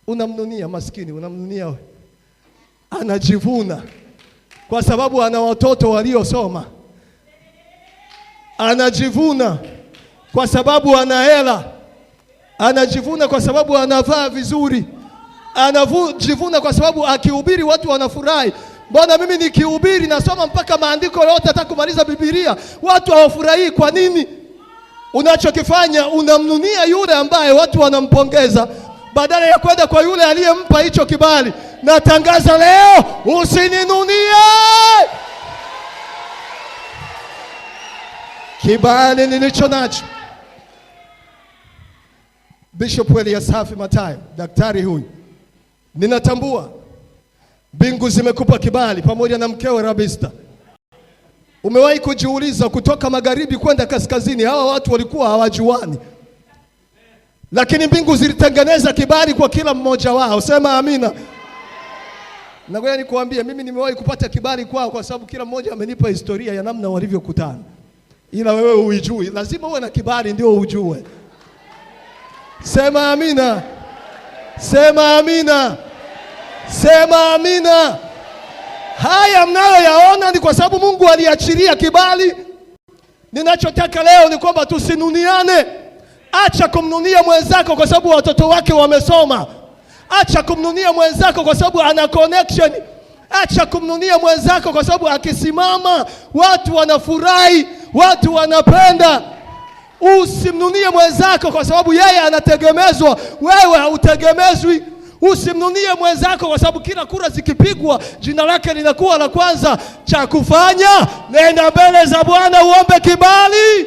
Unamnunia maskini, unamnunia wewe. Anajivuna kwa sababu ana watoto waliosoma. Anajivuna kwa sababu ana hela. Anajivuna kwa sababu anavaa vizuri. Anajivuna kwa sababu akihubiri watu wanafurahi. Mbona mimi nikihubiri nasoma mpaka maandiko yote hata kumaliza Biblia, watu hawafurahi? Kwa nini? Unachokifanya unamnunia yule ambaye watu wanampongeza badala ya kwenda kwa yule aliyempa hicho kibali. Natangaza leo, usininunie. Kibali nilicho nacho. Bishop Elias Hafi Matayo, daktari huyu, ninatambua mbingu zimekupa kibali pamoja na mkewe Rabista. Umewahi kujiuliza kutoka magharibi kwenda kaskazini hawa watu walikuwa hawajuani, lakini mbingu zilitengeneza kibali kwa kila mmoja wao. Sema amina. Na ngoja nikuambie, mimi nimewahi kupata kibali kwao kwa sababu kila mmoja amenipa historia ya namna walivyokutana. Ila wewe huijui, lazima uwe na kibali ndio ujue. Sema amina. Sema amina. Sema amina. Haya mnayoyaona ni kwa sababu Mungu aliachilia kibali. Ninachotaka leo ni kwamba tusinuniane. Acha kumnunia mwenzako kwa sababu watoto wake wamesoma. Acha kumnunia mwenzako kwa sababu ana connection. Acha kumnunia mwenzako kwa sababu akisimama watu wanafurahi, watu wanapenda. Usimnunie mwenzako kwa sababu yeye anategemezwa, wewe hautegemezwi. Usimnunie mwenzako kwa sababu kila kura zikipigwa jina lake linakuwa la kwanza. Cha kufanya, nenda mbele za Bwana uombe kibali.